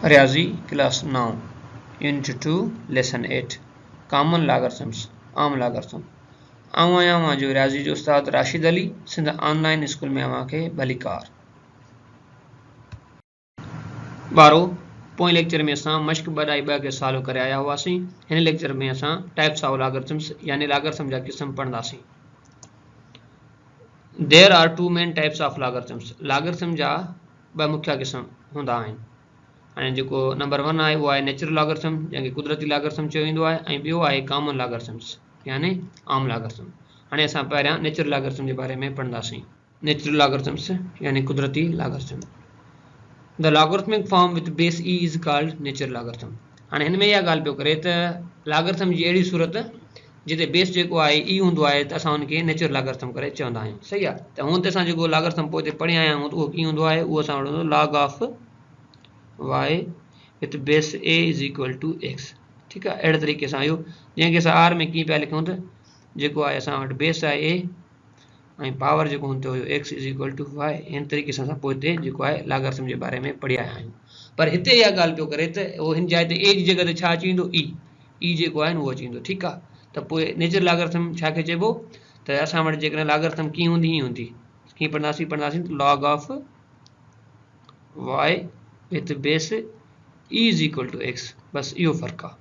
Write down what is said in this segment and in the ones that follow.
रियाजी class 9 unit 2 lesson 8 common logarithms आम logarithm आवां जो रियाजी जो उस्ताद राशिद अली सिंध ऑनलाइन स्कूल में अवां खे भलीकार बारो पोइ लेक्चर में असां मश्क 2.2 के सॉल्व करे आया हुआसीं। हिन लेक्चर में असां टाइप्स ऑफ लॉगरिथम्स यानी लॉगरिथम जा क़िस्म पढ़ंदासीं। There are two main types of logarithms logarithm जा ॿ मुख्य क़िस्म हूंदा आहिनि। हाणे जेको नंबर 1 आहे उहो आहे नेचुरल लॉगरिथम जंहिंखे कुदरती लॉगरिथम चयो वेंदो आहे ऐं ॿियो आहे कॉमन लॉगरिथम्स यानी आम लॉगरिथम। हाणे असां पहिरियां नेचुरल लॉगरिथम जे बारे में पढ़ंदासीं। नेचुरल लॉगरिथम्स यानी कुदरती logarithm. The logarithmic form with base e is called natural logarithm. हाणे हिन में इहा ॻाल्हि पियो करे त लॉगरिथम जी अहिड़ी सूरत जिते बेस जेको आहे ई हूंदो आहे त असां हुनखे नेचुरल लॉगरिथम करे चवंदा आहियूं। सही आहे। त हूअं त असां जेको लॉगरिथम पोइ हिते पढ़ी आया आहियूं त उहो कीअं हूंदो आहे, उहो असां वठंदो log of y with base a is equal to x। ठीक है, अड़े तरीके से आयो जैसे असां r में की पे लिखूं तो जेको आहे असां वटि बेस आहे a ऐं पावर जेको हूंदो हुयो x is equal to y। इन तरीके से असां पोइ हिते जेको आहे लॉगरिथम जे बारे में पढ़ी आया आहियूं। पर हिते इहा ॻाल्हि पियो करे त उहो हिन जाइ ते a जी जॻह ते छा अची वेंदो e जेको आहे उहो अची वेंदो। ठीक आहे, त पोइ नेचुरल लॉगरिथम छा खे चइबो त असां वटि जेकॾहिं लॉगरिथम कीअं हूंदी हीअं हूंदी। कीअं पढ़ंदासीं log of y with base e is equal to x। बस इहो फ़र्क़ु आहे।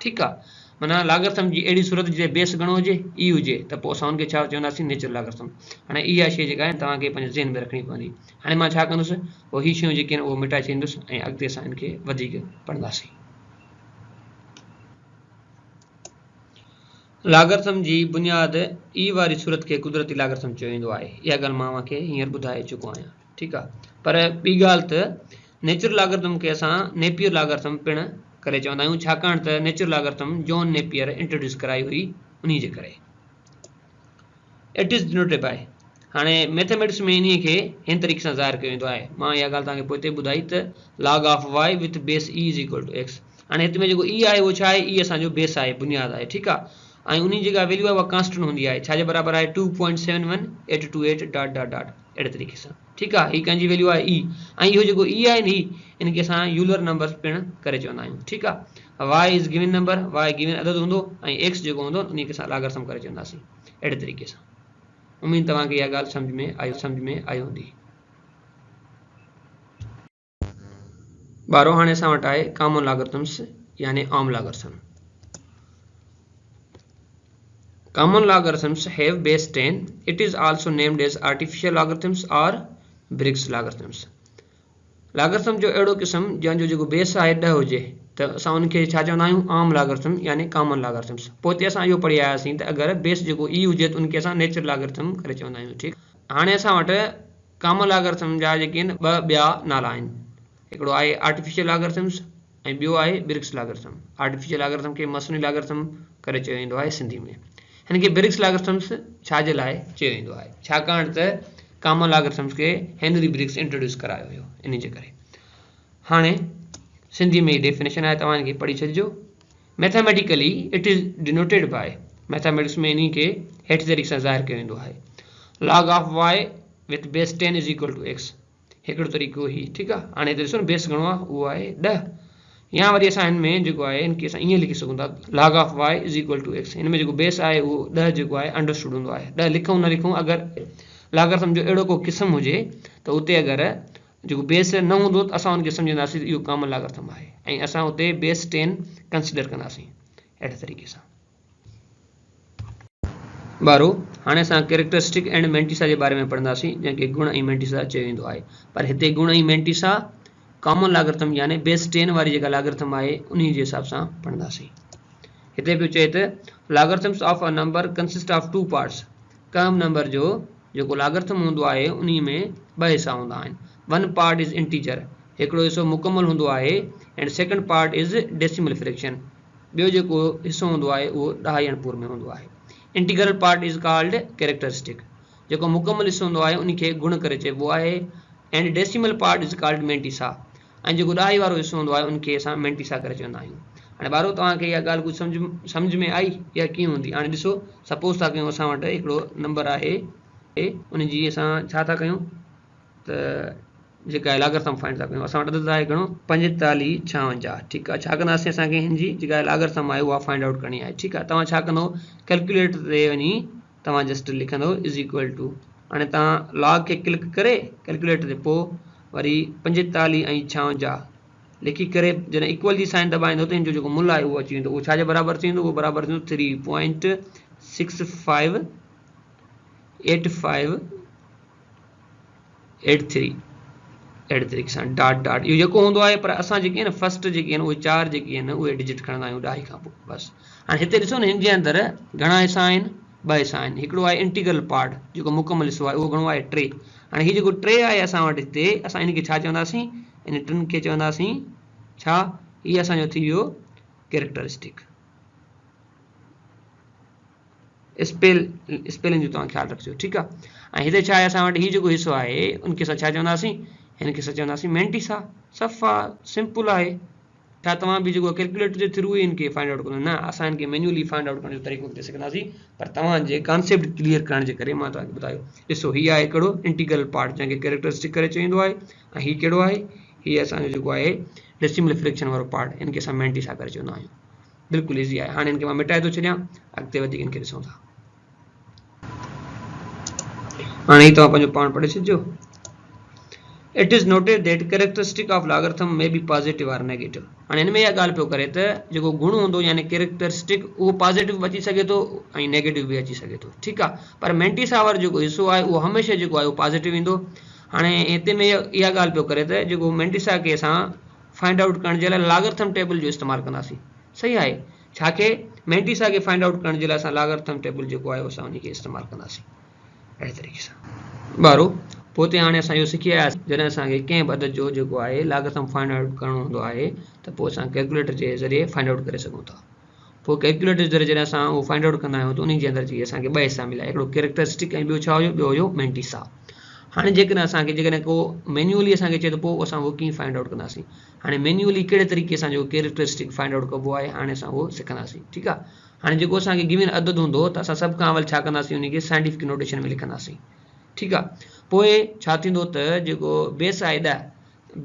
ठीक आहे, माना लॉगरिथम जी अहिड़ी सूरत जिते बेस घणो हुजे ई हुजे त पोइ असां हुनखे छा चवंदासीं नेचुरल लॉगरिथम। हाणे इहा शइ जेका आहे तव्हांखे पंहिंजे ज़हन में रखणी पवंदी। हाणे मां छा कंदुसि, उहो हीअ शयूं जेके आहिनि उहो मिटाए छॾींदुसि ऐं अॻिते असां हिनखे वधीक पढ़ंदासीं। लॉगरिथम जी बुनियाद ई वारी सूरत खे कुदरती लॉगरिथम चयो वेंदो आहे। इहा ॻाल्हि मां तव्हांखे हींअर ॿुधाए चुको आहियां। ठीक आहे, पर ॿी ॻाल्हि त नेचुरल लॉगरिथम खे असां नेपियर लॉगरिथम पिणु करे चवंदा आहियूं, छाकाणि त natural logarithm John Napier introduce कराई हुई उन जे करे। It is denoted by. हाणे मैथमेटिक्स में इन खे हिन तरीक़े सां ज़ाहिर कयो वेंदो आहे। मां इहा ॻाल्हि तव्हांखे पोइ हिते ॿुधाई त log of y with base e is equal to x. हाणे हिते में जेको ई आहे उहो छा आहे, ई असांजो बेस आहे, बुनियाद आहे। ठीक आहे, ऐं उन जी जेका वैल्यू आहे उहा कांस्टेंट हूंदी आहे। छाजे बराबरि आहे 2.71828 डॉट डॉट डॉट अहिड़े तरीक़े सां। ठीक आहे, हीअ कंहिंजी वैल्यू आहे ई ऐं इहो जेको ई आहे नी इनखे असां यूलर नंबर पिणु करे चवंदा आहियूं। ठीक आहे, y is given number, y गिवन अदद हूंदो ऐं एक्स जेको हूंदो उन खे असां लॉगरिथम करे चवंदासीं अहिड़े तरीक़े सां। उम्मीद तव्हांखे इहा ॻाल्हि सम्झ में आई हूंदी। ॿारो हाणे असां वटि आहे कॉमन लॉगरिथम्स यानी आम logarithm. Common logarithms have base 10. It is also named as artificial logarithms or Briggs logarithms। Logarithm जो अहिड़ो क़िस्म जंहिंजो जेको बेस आहे 10 हुजे त असां उनखे छा चवंदा आहियूं, आम लॉगरिथम यानी कॉमन लॉगरिथम्स। पोइ हिते असां इहो पढ़ी आयासीं त अगरि बेस जेको ई हुजे त उनखे असां नेचुरल लॉगरिथम करे चवंदा आहियूं। ठीक, हाणे असां वटि कॉमन लॉगरिथम जा जेके आहिनि ॿ ॿिया नाला आहिनि। हिकिड़ो आहे आर्टिफिशियल लॉगरिथम्स ऐं ॿियो आहे ब्रिग्स लॉगरिथम। आर्टिफिशियल लॉगरिथम खे मसनूई लॉगरिथम करे चयो वेंदो आहे सिंधी में। हिन खे ब्रिग्स लॉगरिथम्स छाजे लाइ चयो वेंदो आहे, छाकाणि त कॉमन लॉगरिथम्स खे हेनरी ब्रिग्स इंट्रोड्यूस करायो हुयो इन जे करे। हाणे सिंधी में डेफिनेशन आहे, तव्हां इनखे पढ़ी छॾिजो। Mathematically it is denoted by. Mathematics में इन खे हेठि तरीक़े सां ज़ाहिर कयो वेंदो आहे। Log of y with base 10 is equal to x. हिकिड़ो तरीक़ो ही। ठीक आहे, हाणे हिते ॾिसो न बेस घणो आहे, उहो आहे 10। या वरी असां हिन में जेको आहे इनखे असां ईअं लिखी सघूं था log of y is equal to x. हिन में जेको बेस आहे उहो 10 जेको आहे अंडरस्टूड हूंदो आहे। 10 लिखूं न लिखूं, अगरि लॉगरिथम जो अहिड़ो को क़िस्म हुजे त उते अगरि जेको बेस न हूंदो त असां उनखे सम्झंदासीं इहो कॉमन लॉगरिथम आहे ऐं असां उते बेस 10 कंसिडर कंदासीं अहिड़े तरीक़े सां। ॿारो हाणे असां कैरेक्टरिस्टिक एंड मैंटिसा जे बारे में पढ़ंदासीं, जंहिंखे गुण ऐं मैंटिसा चयो वेंदो आहे। पर हिते गुण ऐं मैंटिसा कॉमन लॉगरिथम यानी बेस 10 वारी जेका लॉगरिथम आहे उन जे हिसाब सां पढ़ंदासीं। हिते पियो चए त logarithms of a number consist of 2 parts. कम नंबर जो जेको लॉगरिथम हूंदो आहे उन में 2 हिसा हूंदा आहिनि। वन पार्ट इज़ इंटीजर, हिकिड़ो हिसो मुकमल हूंदो आहे, and second part is decimal fraction, ॿियो जेको हिसो हूंदो आहे उहो ॾहाई अणपूर में हूंदो आहे। Integral part is called characteristic, जेको मुकमल हिसो हूंदो आहे उनखे गुण करे चइबो आहे, and decimal part is called mantissa, ऐं जेको ॾहाई वारो हिसो हूंदो आहे उनखे असां मैंटिसा करे चवंदा आहियूं। हाणे ॿारो तव्हांखे इहा ॻाल्हि कुझु सम्झ में आई या कीअं हूंदी। हाणे ॾिसो, सपोज़ था कयूं असां वटि हिकिड़ो नंबर आहे, उन जी असां छा था कयूं त जेका लागरथम फाइंड था कयूं असां वटि अदद आहे घणो 45 56 ठीकु आहे छा कंदासीं असांखे हिन जी जेका लागरथम आहे उहा फाइंड आउट करणी आहे ठीकु आहे तव्हां छा कंदो कैलकुलेटर ते वञी तव्हां जस्ट लिखंदो इज़ इक्वल टू हाणे तव्हां लॉग खे क्लिक करे कैलकुलेटर ते पोइ वरी 45 ऐं 56 लिखी करे जॾहिं इक्वल जी साइन दॿाईंदो त हिन जो जेको मुल्ह आहे उहो अची वेंदो उहो छाजे बराबरि थींदो उहो बराबरि थींदो 3.658583 अहिड़े तरीक़े सां डॉट डॉट इहो जेको हूंदो आहे पर असां जेके आहिनि फस्ट जेके आहिनि उहे 4 जेके आहिनि उहे डिजिट खणंदा आहियूं ॾाई खां पोइ बसि हाणे हिते ॾिसो न हिन जे अंदरि घणा हिसा आहिनि 2 हिसा आहिनि हिकिड़ो आहे इंटीग्रल पार्ट जेको मुकमल हिसो आहे उहो घणो आहे 3 हाणे हीउ जेको 3 आहे असां वटि हिते असां हिनखे छा चवंदासीं इन टिनि खे चवंदासीं छा हीअ असांजो थी वियो कैरेक्टरिस्टिक स्पेलिंग जो तव्हां ख़्यालु रखिजो ठीकु आहे ऐं हिते छा आहे असां वटि हीउ जेको हिसो आहे उनखे असां छा चवंदासीं हिनखे असां चवंदासीं मैंटिसा सफ़ा सिंपल आहे छा तव्हां बि जेको कैलकुलेटर जे थ्रू ई हिनखे फाइंड आउट कंदो न असां हिनखे मैन्युअली फाइंड आउट करण जो तरीक़ो ॾेई सघंदासीं पर तव्हांजे कॉन्सेप्ट क्लियर करण जे करे मां तव्हांखे ॿुधायो ॾिसो हीअ आहे हिकिड़ो इंटीग्रल पार्ट जंहिंखे कैरेक्टरिस्टिक करे चवंदो आहे ऐं हीउ कहिड़ो आहे हीअ असांजो जेको आहे डेसिमल फ्रैक्शन वारो पार्ट हिनखे असां मैंटिसा करे चवंदा आहियूं बिल्कुलु ईज़ी आहे हाणे हिनखे मां मिटाए थो छॾियां अॻिते वधीक हिनखे ॾिसूं था हाणे ही तव्हां पंहिंजो पाण पढ़े छॾिजो It is noted that characteristic of logarithm may be positive or negative. हाणे हिन में इहा ॻाल्हि पियो करे त जेको गुण हूंदो यानी कैरेक्टरिस्टिक उहो पॉजिटिव बि अची सघे थो ऐं नेगेटिव बि अची सघे थो ठीकु आहे पर मैंटिसा वारो जेको हिसो आहे उहो हमेशह जेको आहे उहो पॉजिटिव ईंदो हाणे हिते में इहा ॻाल्हि पियो करे त जेको मैंटिसा खे असां फाइंड आउट करण जे लाइ लागरथम टेबल जो इस्तेमालु कंदासीं सही आहे छा खे मैंटिसा खे फाइंड आउट करण जे लाइ असां लागरथम टेबल जेको आहे असां उनखे इस्तेमालु कंदासीं अहिड़े तरीक़े सां ॿारो पोइ ते हाणे असां इहो सिखी आयासीं जॾहिं असांखे कंहिं बि अदद जो जेको आहे लागरथम फाइंड आउट करणो हूंदो आहे त पोइ असां कैलकुलेटर जे ज़रिए फाइंड आउट करे सघूं था पोइ कैलकुलेटर जे ज़रिए जॾहिं असां उहो फाइंड आउट कंदा आहियूं त उन जे अंदरि जी असांखे 2 हिसा मिलिया हिकिड़ो कैरेक्टरिस्टिक ऐं ॿियो छा हुयो ॿियो हुयो मैंटिसा हाणे जेकॾहिं असांखे जेकॾहिं को मैन्युअली असांखे चए त पोइ असां उहो कीअं फाइंड आउट कंदासीं हाणे मैन्युअली कहिड़े तरीक़े सां जो कैरेक्टरिस्टिक फाइंड आउट कबो आहे हाणे असां उहो सिखंदासीं ठीकु आहे हाणे जेको असांखे गिवन अदद हूंदो त असां सभ खां अवल छा कंदासीं उनखे साइंटिफिक नोटेशन में लिखंदासीं ठीकु आहे पोइ छा थींदो त जेको बेस आहे 10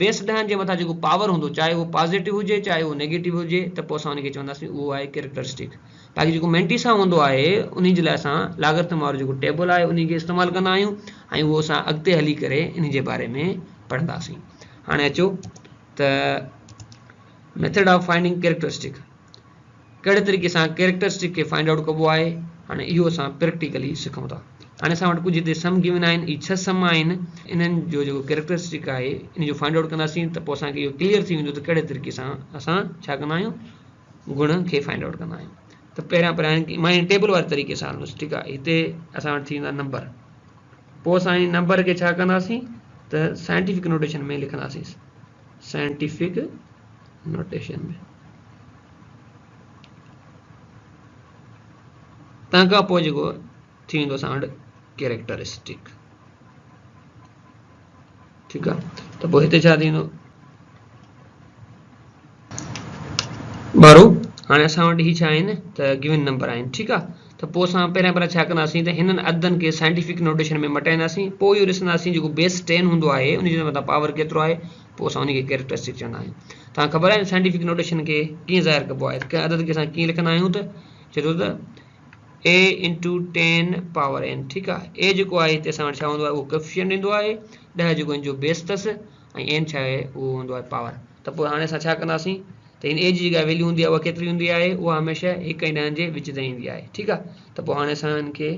बेस 10 जे मथां जेको पावर हूंदो चाहे उहो पॉजिटिव हुजे चाहे उहो नेगेटिव हुजे त पोइ असां उनखे चवंदासीं उहो आहे कैरेक्टरिस्टिक बाक़ी जेको मैंटिसा हूंदो आहे उन जे लाइ असां लागरथम वारो जेको टेबल आहे उनखे इस्तेमालु कंदा आहियूं ऐं उहो असां अॻिते हली करे इन जे बारे में पढ़ंदासीं हाणे अचो त मेथड ऑफ फाइंडिंग कैरेक्टरिस्टिक कहिड़े तरीक़े सां कैरेक्टरिस्टिक खे फाइंड आउट कबो आहे हाणे इहो असां प्रैक्टिकली सिखूं था हाणे असां वटि कुझु हिते सम गिवन आहिनि इहे 6 सम आहिनि इन्हनि जो जेको कैरेक्टरिस्टिक आहे इन जो फाइंड आउट कंदासीं त पोइ असांखे इहो क्लियर थी वेंदो त कहिड़े तरीक़े सां असां छा कंदा आहियूं गुण खे फाइंड आउट कंदा आहियूं त पहिरियां मां हिन टेबल वारे तरीक़े सां हलंदुसि ठीकु आहे हिते असां वटि थी वेंदा नंबर पोइ असां हिन नंबर खे छा कंदासीं त साइंटिफिक नोटेशन में लिखंदासीं साइंटिफिक नोटेशन में तंहिंखां पोइ जेको थी वेंदो असां वटि कैरेक्टरिस्टिक ठीकु आहे त पोइ हिते छा थींदो ॿारो हाणे असां वटि ही छा आहिनि त गिवन नंबर आहिनि ठीकु आहे त पोइ असां पहिरियां छा कंदासीं त हिननि अददनि खे साइंटिफिक नोटेशन में मटाईंदासीं पोइ इहो ॾिसंदासीं जेको बेस 10 हूंदो आहे उन जे मथां पावर केतिरो आहे पोइ असां उनखे कैरेक्टरिस्टिक चवंदा आहियूं तव्हां ख़बर आहे साइंटिफिक नोटेशन खे कीअं ज़ाहिर कबो आहे कंहिं अदद खे असां कीअं लिखंदा आहियूं त चए थो त a into 10 power n ठीकु आहे a जेको आहे हिते असां वटि छा हूंदो आहे उहो कोएफिशिएंट ईंदो आहे 10 जेको हिन जो बेस अथसि ऐं n छा आहे उहो हूंदो आहे पावर त पोइ हाणे असां छा कंदासीं त हिन a जी जेका वैल्यू हूंदी आहे उहा केतिरी हूंदी आहे उहा हमेशह 1 ऐं 10 जे विच ताईं ईंदी आहे ठीकु आहे त पोइ हाणे असां हिनखे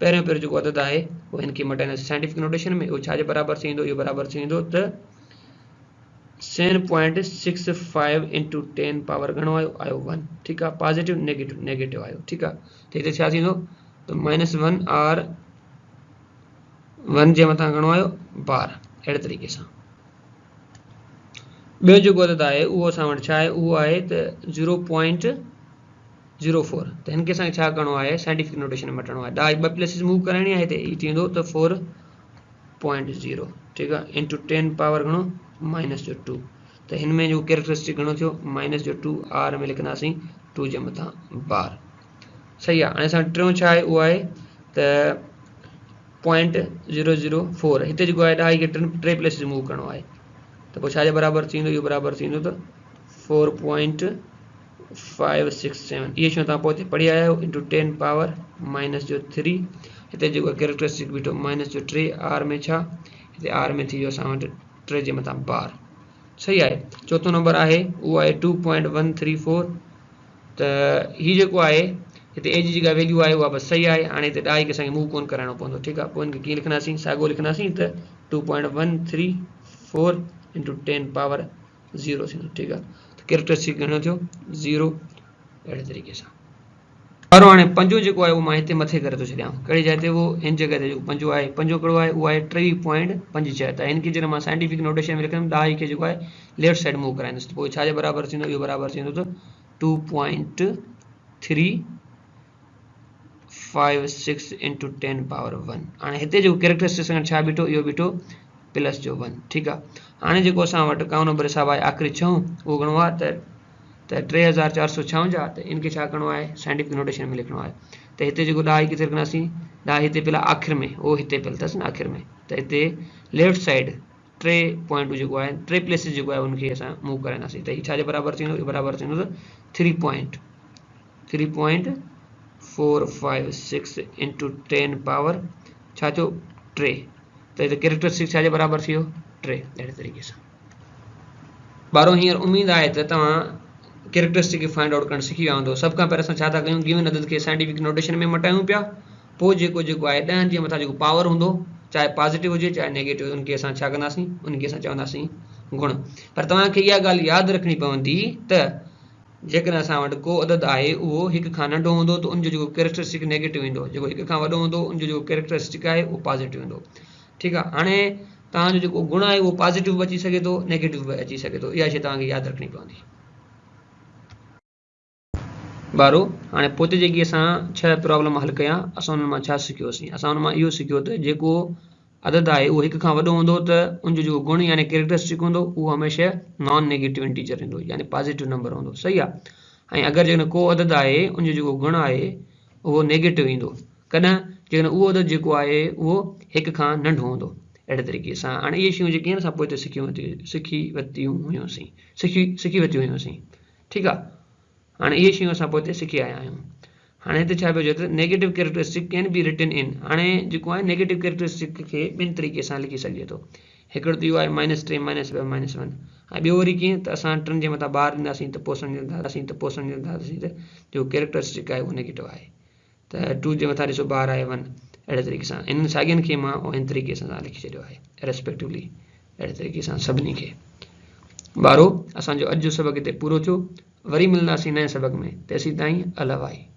पहिरियों जेको अदद आहे उहो हिनखे मटाईंदासीं साइंटिफिक नोटेशन में उहो छाजे बराबरि थी वेंदो इहो बराबरि थी वेंदो त 7.65 into 10 पावर घणो आयो 1 ठीकु आहे पॉजिटिव नेगेटिव आयो ठीकु आहे त हिते छा थींदो त -1 और 1 जे मथां घणो आयो 12 अहिड़े तरीक़े सां ॿियो जेको अदद आहे उहो असां वटि छा आहे उहो आहे त 0.04 त हिनखे असांखे छा करिणो आहे साइंटिफिक नोटेशन में मटिणो आहे ॿ प्लेसिस मूव कराइणी आहे हिते हीअ थींदो त 4.0 ठीकु आहे इंटू 10 पावर घणो -2 त हिन में जो कैरेक्टरिस्टिक घणो थियो -2 r में लिखंदासीं 2 जे मथां 12 सही आहे हाणे असां टियों छा आहे उहो आहे त 0.004 हिते जेको आहे ॾाई खे टे प्लेस मूव करिणो आहे त पोइ छाजे बराबरि थींदो इहो बराबरि थींदो त 4.567 इहे शयूं तव्हां पोइ हिते पढ़ी आया आहियो इंटू 10 पावर -3 हिते जेको कैरेक्टरिस्टिक बीठो -3 आर में छा हिते आर में थी वियो असां वटि 3 जे मथां बार सही आहे चोथों नंबर आहे उहो आहे 2.134 त हीउ जेको आहे हिते ए जी जेका वैल्यू आहे उहा बसि सही आहे हाणे हिते ॾाई खे असांखे मूव कोन कराइणो पवंदो ठीकु आहे पोइ हिनखे कीअं लिखंदासीं साॻियो लिखंदासीं त 2.134 इंटू 10 पावर 0 थींदो ठीकु आहे त कैरेक्टरिस्टिक घणो थियो 0 अहिड़े तरीक़े सां वारो हाणे पंजो जेको आहे उहो मां हिते मथे करे थो छॾियां कहिड़ी जाइ ते उहो हिन जॻह ते जेको पंजो आहे पंजो कहिड़ो आहे उहो आहे 3.56 त हिनखे जॾहिं मां साइंटिफिक नोटेशन में लिखंदुमि ॾाई खे जेको आहे लेफ्ट साइड मूव कराईंदुसि त पोइ छाजे बराबरि थींदो इहो बराबरि थींदो त 2.356 इंटू 10 पावर 1 हाणे हिते जेको कैरेक्टरिस्टिक सां छा बीठो इहो बीठो प्लस जो 1 ठीकु आहे हाणे जेको असां वटि काउं नंबर हिसाब आहे आख़िरी 6 उहो घणो आहे त 3456 त इनखे छा करिणो आहे साइंटिफिक नोटेशन में लिखिणो आहे त हिते जेको ॾाई किथे रखंदासीं ॾाई हिते पहिला आख़िर में उहो हिते पियल अथसि न आख़िर में त हिते लेफ्ट साइड 3 पॉइंट जेको आहे 3 प्लेसिस जेको आहे उनखे असां मूव कराईंदासीं त हीउ छाजे बराबरि थींदो इहो बराबरि थींदो त 3.456 इंटू 10 पावर छा थियो 3 त हिते कैरेक्टरिस्टिक छाजे बराबरि थी वियो 3 अहिड़े तरीक़े सां ॿारो हींअर उमेदु आहे त तव्हां कैरेक्टरिस्टिक खे फाइंड आउट करणु सिखी विया हूंदो सभु खां पहिरियों असां छा था कयूं गिवन अदद खे साइंटिफिक नोटेशन में मटायूं पिया पोइ जेको आहे 10 जे मथां जेको पावर हूंदो चाहे पॉजिटिव हुजे चाहे नेगेटिव उनखे असां छा कंदासीं उनखे असां चवंदासीं गुण पर तव्हांखे इहा ॻाल्हि यादि रखणी पवंदी त जेकॾहिं असां वटि को अदद आहे उहो हिक खां नंढो हूंदो त उनजो जेको कैरेक्टरिस्टिक नेगेटिव ईंदो जेको हिक खां वॾो हूंदो उनजो जेको कैरेक्टरिस्टिक आहे उहो पॉजिटिव ईंदो ठीकु आहे हाणे तव्हांजो जेको गुण आहे उहो पॉजिटिव बि अची सघे थो नेगेटिव बि अची सघे थो इहा शइ तव्हांखे यादि रखणी पवंदी ॿारो हाणे पोइ जेकी असां 6 प्रॉब्लम हल कया असां हुन मां छा सिखियोसीं असां हुन मां इहो सिखियो त जेको अदद आहे उहो हिक खां वॾो हूंदो त उनजो जेको गुण यानी कैरेक्टरिस्टिक हूंदो उहो हमेशह नॉन नेगेटिव इंटीजर ईंदो यानी पॉजिटिव नंबर हूंदो सही आहे ऐं अगरि जेकॾहिं को अदद आहे उनजो जेको गुण आहे उहो नेगेटिव ईंदो कॾहिं जेकॾहिं उहो अदद जेको आहे उहो हिक खां नंढो हूंदो अहिड़े तरीक़े सां हाणे इहे शयूं जेके आहिनि असां पोइ हिते सिखी वरितियूं हुयूंसीं ठीकु आहे हाणे इहे शयूं असां पोइ हिते सिखी आया आहियूं हाणे हिते छा पियो चए त negative characteristic can be written in हाणे जेको आहे नेगेटिव कैरेक्टरिस्टिक खे ॿिनि तरीक़े सां लिखी सघिजे थो हिकिड़ो त इहो आहे -3 -2 -1 ऐं ॿियो वरी कीअं त असां 3 जे मथां बार ॾींदासीं त पोइ सम्झंदासीं त जेको कैरेक्टरिस्टिक आहे उहो नेगेटिव आहे त 2 जे मथां ॾिसो बार आहे 1 अहिड़े तरीक़े सां इन्हनि साॻियनि खे मां हिन तरीक़े सां लिखी छॾियो आहे रेस्पेक्टिवली अहिड़े तरीक़े सां सभिनी खे ॿारो असांजो अॼु जो सबक़ हिते पूरो थियो वरी मिलंदासीं नए सबक़ में तेसीं ताईं अलविदा।